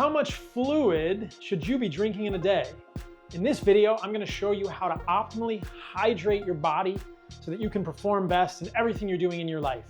How much fluid should you be drinking in a day? In this video, I'm going to show you how to optimally hydrate your body so that you can perform best in everything you're doing in your life.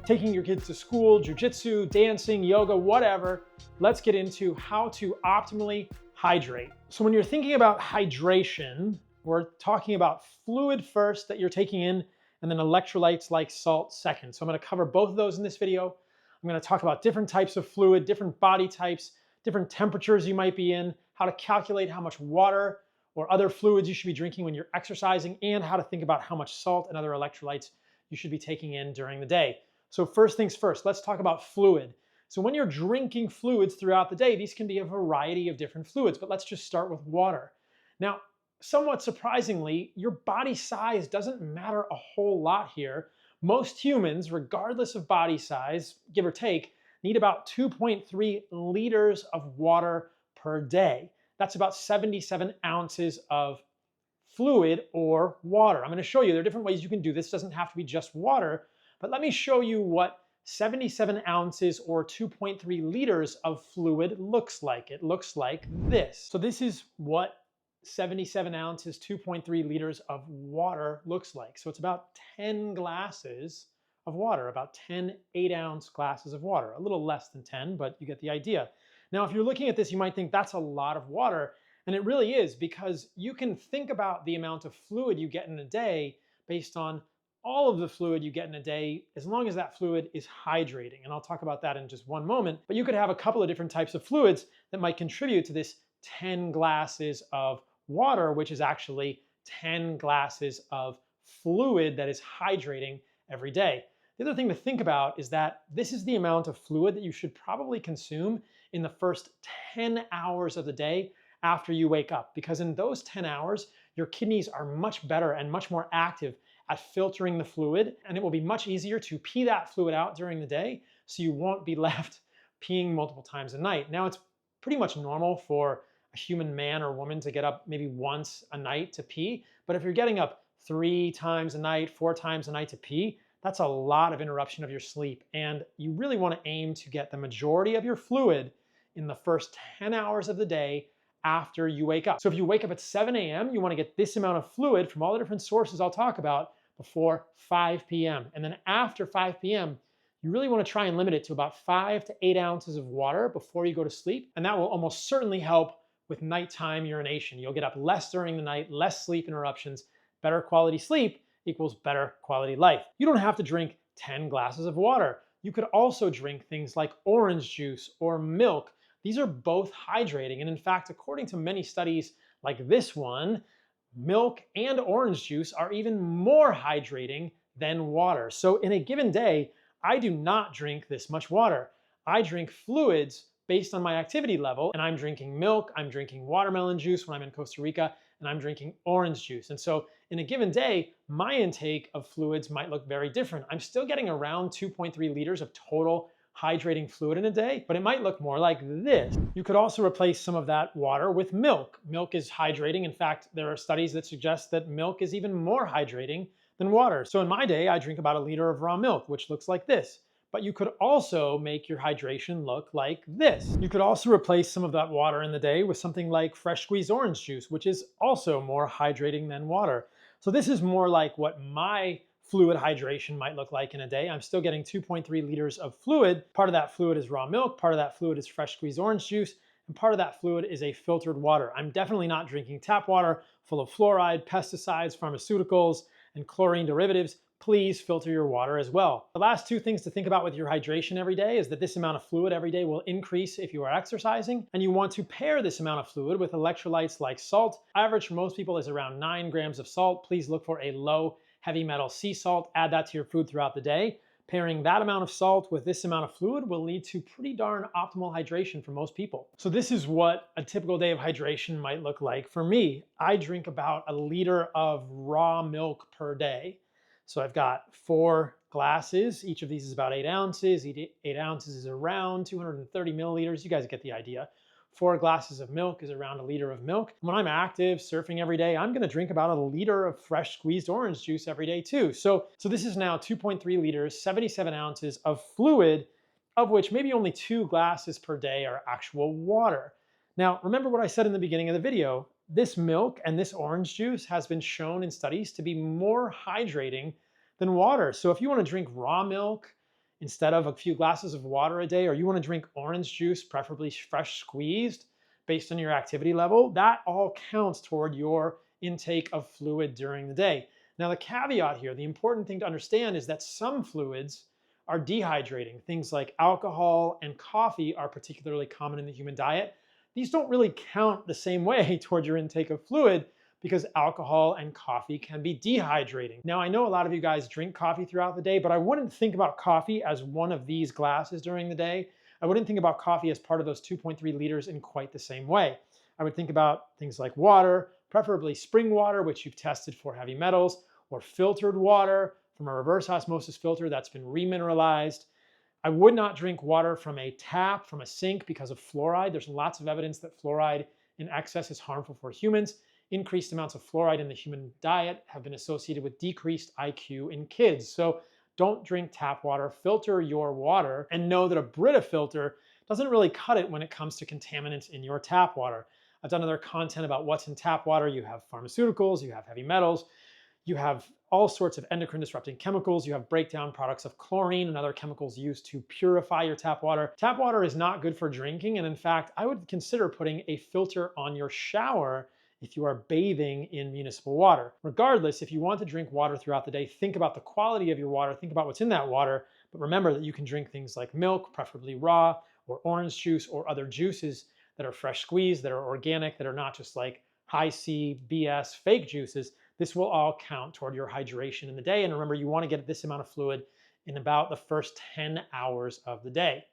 Taking your kids to school, jujitsu, dancing, yoga, whatever. Let's get into how to optimally hydrate. So when you're thinking about hydration, we're talking about fluid first that you're taking in, and then electrolytes like salt second. So I'm going to cover both of those in this video. I'm going to talk about different types of fluid, different body types, different temperatures you might be in, how to calculate how much water or other fluids you should be drinking when you're exercising, and how to think about how much salt and other electrolytes you should be taking in during the day. So first things first, let's talk about fluid. So when you're drinking fluids throughout the day, these can be a variety of different fluids, but let's just start with water. Now, somewhat surprisingly, your body size doesn't matter a whole lot here. Most humans, regardless of body size, give or take, need about 2.3 liters of water per day. That's about 77 ounces of fluid or water. I'm going to show you there are different ways you can do this. It doesn't have to be just water, but let me show you what 77 ounces or 2.3 liters of fluid looks like. It looks like this. So this is what 77 ounces, 2.3 liters of water looks like. So it's about 10 glasses of water, about 10 8-ounce glasses of water, a little less than 10, but you get the idea. Now, if you're looking at this, you might think that's a lot of water, and it really is, because you can think about the amount of fluid you get in a day based on all of the fluid you get in a day, as long as that fluid is hydrating. And I'll talk about that in just one moment, but you could have a couple of different types of fluids that might contribute to this 10 glasses of water, which is actually 10 glasses of fluid that is hydrating every day. The other thing to think about is that this is the amount of fluid that you should probably consume in the first 10 hours of the day after you wake up, because in those 10 hours, your kidneys are much better and much more active at filtering the fluid, and it will be much easier to pee that fluid out during the day, so you won't be left peeing multiple times a night. Now, it's pretty much normal for a human man or woman to get up maybe once a night to pee, but if you're getting up 3 times a night, 4 times a night to pee, that's a lot of interruption of your sleep, and you really want to aim to get the majority of your fluid in the first 10 hours of the day after you wake up. So if you wake up at 7 a.m., you want to get this amount of fluid from all the different sources I'll talk about before 5 p.m. And then after 5 p.m., you really want to try and limit it to about 5 to 8 ounces of water before you go to sleep, and that will almost certainly help with nighttime urination. You'll get up less during the night, less sleep interruptions. Better quality sleep equals better quality life. You don't have to drink 10 glasses of water. You could also drink things like orange juice or milk. These are both hydrating, and in fact, according to many studies like this one, milk and orange juice are even more hydrating than water. So in a given day, I do not drink this much water. I drink fluids based on my activity level, and I'm drinking milk, I'm drinking watermelon juice when I'm in Costa Rica, and I'm drinking orange juice. And so in a given day, my intake of fluids might look very different. I'm still getting around 2.3 liters of total hydrating fluid in a day, but it might look more like this. You could also replace some of that water with milk. Milk is hydrating. In fact, there are studies that suggest that milk is even more hydrating than water. So in my day, I drink about 1 liter of raw milk, which looks like this. But you could also make your hydration look like this. You could also replace some of that water in the day with something like fresh squeezed orange juice, which is also more hydrating than water. So this is more like what my fluid hydration might look like in a day. I'm still getting 2.3 liters of fluid. Part of that fluid is raw milk, part of that fluid is fresh squeezed orange juice, and part of that fluid is a filtered water. I'm definitely not drinking tap water full of fluoride, pesticides, pharmaceuticals, and chlorine derivatives. Please filter your water as well. The last 2 things to think about with your hydration every day is that this amount of fluid every day will increase if you are exercising, and you want to pair this amount of fluid with electrolytes like salt. Average for most people is around 9 grams of salt. Please look for a low heavy metal sea salt. Add that to your food throughout the day. Pairing that amount of salt with this amount of fluid will lead to pretty darn optimal hydration for most people. So this is what a typical day of hydration might look like for me. I drink about 1 liter of raw milk per day. So I've got 4 glasses. Each of these is about 8 ounces. 8 ounces is around 230 milliliters. You guys get the idea. 4 glasses of milk is around 1 liter of milk. When I'm active, surfing every day, I'm gonna drink about 1 liter of fresh squeezed orange juice every day too. So this is now 2.3 liters, 77 ounces of fluid of which maybe only 2 glasses per day are actual water. Now, remember what I said in the beginning of the video. This milk and this orange juice has been shown in studies to be more hydrating than water. So if you want to drink raw milk instead of a few glasses of water a day, or you want to drink orange juice, preferably fresh squeezed, based on your activity level, that all counts toward your intake of fluid during the day. Now, the caveat here, the important thing to understand is that some fluids are dehydrating. Things like alcohol and coffee are particularly common in the human diet. These don't really count the same way toward your intake of fluid because alcohol and coffee can be dehydrating. Now, I know a lot of you guys drink coffee throughout the day, but I wouldn't think about coffee as one of these glasses during the day. I wouldn't think about coffee as part of those 2.3 liters in quite the same way. I would think about things like water, preferably spring water, which you've tested for heavy metals, or filtered water from a reverse osmosis filter that's been remineralized. I would not drink water from a tap, from a sink, because of fluoride. There's lots of evidence that fluoride in excess is harmful for humans. Increased amounts of fluoride in the human diet have been associated with decreased IQ in kids. So don't drink tap water, filter your water, and know that a Brita filter doesn't really cut it when it comes to contaminants in your tap water. I've done other content about what's in tap water. You have pharmaceuticals, you have heavy metals, you have all sorts of endocrine disrupting chemicals, you have breakdown products of chlorine and other chemicals used to purify your tap water. Tap water is not good for drinking, and in fact, I would consider putting a filter on your shower if you are bathing in municipal water. Regardless, if you want to drink water throughout the day, think about the quality of your water, think about what's in that water, but remember that you can drink things like milk, preferably raw, or orange juice, or other juices that are fresh squeezed, that are organic, that are not just like high C, BS, fake juices. This will all count toward your hydration in the day. And remember, you want to get this amount of fluid in about the first 10 hours of the day.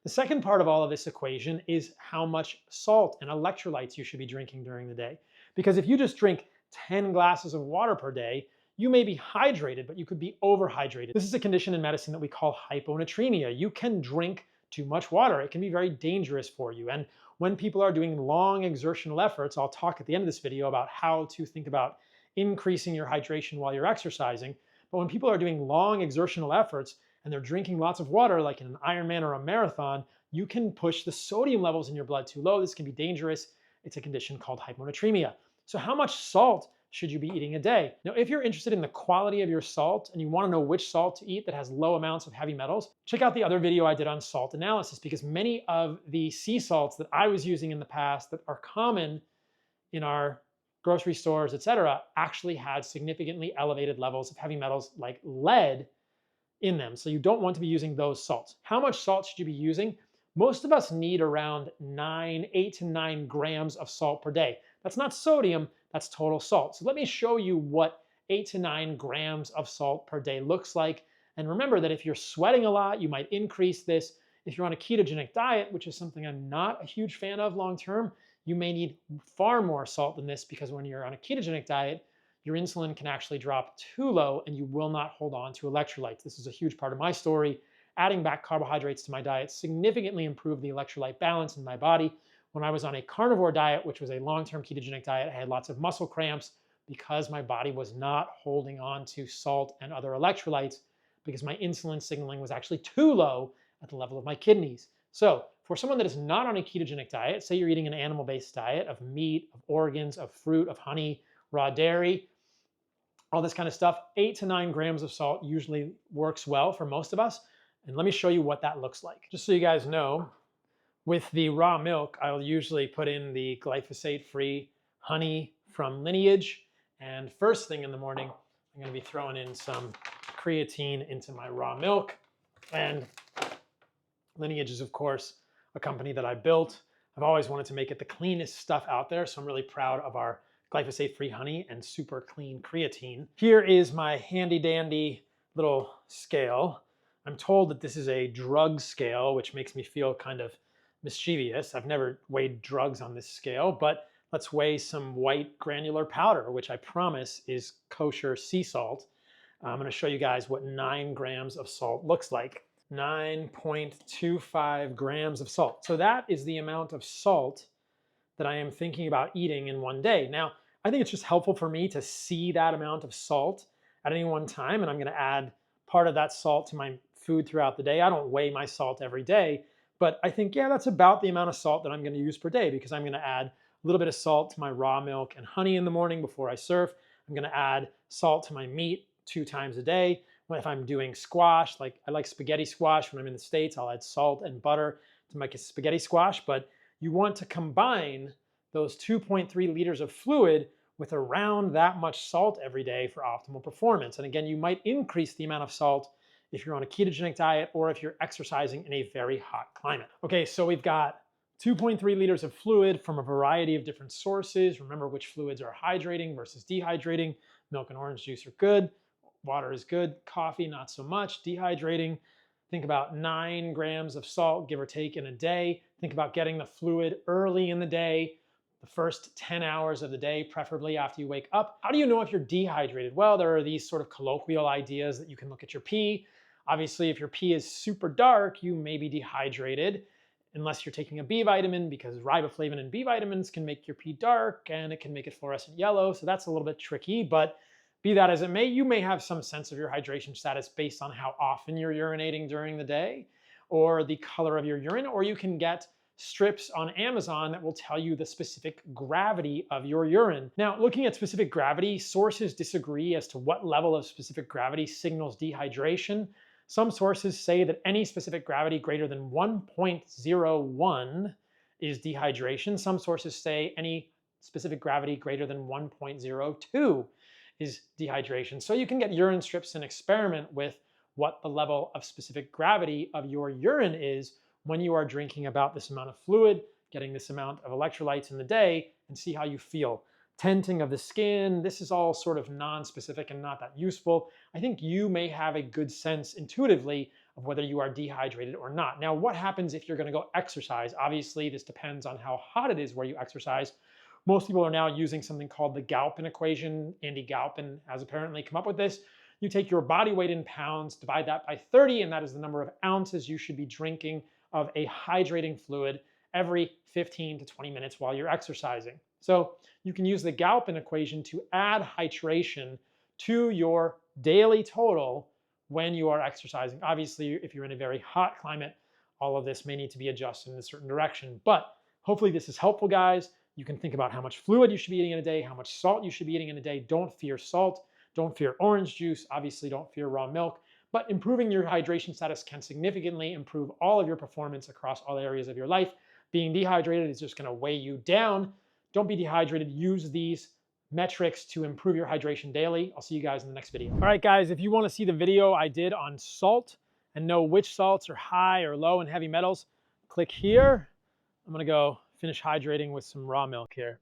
The second part of all of this equation is how much salt and electrolytes you should be drinking during the day. Because if you just drink 10 glasses of water per day, you may be hydrated, but you could be overhydrated. This is a condition in medicine that we call hyponatremia. You can drink too much water. It can be very dangerous for you. And when people are doing long exertional efforts, I'll talk at the end of this video about how to think about increasing your hydration while you're exercising. But when people are doing long exertional efforts and they're drinking lots of water, like in an Ironman or a marathon, you can push the sodium levels in your blood too low. This can be dangerous. It's a condition called hyponatremia. So how much salt should you be eating a day? Now, if you're interested in the quality of your salt and you want to know which salt to eat that has low amounts of heavy metals, check out the other video I did on salt analysis, because many of the sea salts that I was using in the past that are common in our grocery stores, etc., actually had significantly elevated levels of heavy metals like lead in them. So you don't want to be using those salts. How much salt should you be using? Most of us need around 8 to 9 grams of salt per day. That's not sodium, that's total salt. So let me show you what 8 to 9 grams of salt per day looks like. And remember that if you're sweating a lot, you might increase this. If you're on a ketogenic diet, which is something I'm not a huge fan of long term, you may need far more salt than this, because when you're on a ketogenic diet, your insulin can actually drop too low and you will not hold on to electrolytes. This is a huge part of my story. Adding back carbohydrates to my diet significantly improved the electrolyte balance in my body. When I was on a carnivore diet, which was a long-term ketogenic diet, I had lots of muscle cramps because my body was not holding on to salt and other electrolytes, because my insulin signaling was actually too low at the level of my kidneys. So for someone that is not on a ketogenic diet, say you're eating an animal-based diet of meat, of organs, of fruit, of honey, raw dairy, all this kind of stuff, 8 to 9 grams of salt usually works well for most of us. And let me show you what that looks like. Just so you guys know, with the raw milk, I'll usually put in the glyphosate-free honey from Lineage. And first thing in the morning, I'm gonna be throwing in some creatine into my raw milk. And Lineage is, of course, a company that I built. I've always wanted to make it the cleanest stuff out there, so I'm really proud of our glyphosate-free honey and super clean creatine. Here is my handy dandy little scale. I'm told that this is a drug scale, which makes me feel kind of mischievous. I've never weighed drugs on this scale, but let's weigh some white granular powder, which I promise is kosher sea salt. I'm gonna show you guys what 9 grams of salt looks like. 9.25 grams of salt. So that is the amount of salt that I am thinking about eating in one day. Now, I think it's just helpful for me to see that amount of salt at any one time, and I'm gonna add part of that salt to my food throughout the day. I don't weigh my salt every day, but I think, yeah, that's about the amount of salt that I'm going to use per day, because I'm going to add a little bit of salt to my raw milk and honey in the morning before I surf. I'm going to add salt to my meat 2 times a day. If I'm doing squash, like I like spaghetti squash when I'm in the States, I'll add salt and butter to make a spaghetti squash. But you want to combine those 2.3 liters of fluid with around that much salt every day for optimal performance. And again, you might increase the amount of salt if you're on a ketogenic diet or if you're exercising in a very hot climate. Okay, so we've got 2.3 liters of fluid from a variety of different sources. Remember which fluids are hydrating versus dehydrating. Milk and orange juice are good. Water is good. Coffee, not so much. Dehydrating. Think about 9 grams of salt, give or take, in a day. Think about getting the fluid early in the day, the first 10 hours of the day, preferably after you wake up. How do you know if you're dehydrated? Well, there are these sort of colloquial ideas that you can look at your pee. Obviously, if your pee is super dark, you may be dehydrated, unless you're taking a B vitamin, because riboflavin and B vitamins can make your pee dark and it can make it fluorescent yellow. So that's a little bit tricky, but be that as it may, you may have some sense of your hydration status based on how often you're urinating during the day or the color of your urine, or you can get strips on Amazon that will tell you the specific gravity of your urine. Now, looking at specific gravity, sources disagree as to what level of specific gravity signals dehydration. Some sources say that any specific gravity greater than 1.01 is dehydration. Some sources say any specific gravity greater than 1.02 is dehydration. So you can get urine strips and experiment with what the level of specific gravity of your urine is when you are drinking about this amount of fluid, getting this amount of electrolytes in the day, and see how you feel. Tenting of the skin, this is all sort of non-specific and not that useful. I think you may have a good sense intuitively of whether you are dehydrated or not. Now, what happens if you're going to go exercise? Obviously, this depends on how hot it is where you exercise. Most people are now using something called the Galpin equation. Andy Galpin has apparently come up with this. You take your body weight in pounds, divide that by 30, and that is the number of ounces you should be drinking of a hydrating fluid every 15 to 20 minutes while you're exercising. So you can use the Galpin equation to add hydration to your daily total when you are exercising. Obviously, if you're in a very hot climate, all of this may need to be adjusted in a certain direction. But hopefully this is helpful, guys. You can think about how much fluid you should be eating in a day, how much salt you should be eating in a day. Don't fear salt. Don't fear orange juice. Obviously, don't fear raw milk. But improving your hydration status can significantly improve all of your performance across all areas of your life. Being dehydrated is just going to weigh you down. Don't be dehydrated. Use these metrics to improve your hydration daily. I'll see you guys in the next video. All right, guys, if you want to see the video I did on salt and know which salts are high or low in heavy metals, click here. I'm going to go finish hydrating with some raw milk here.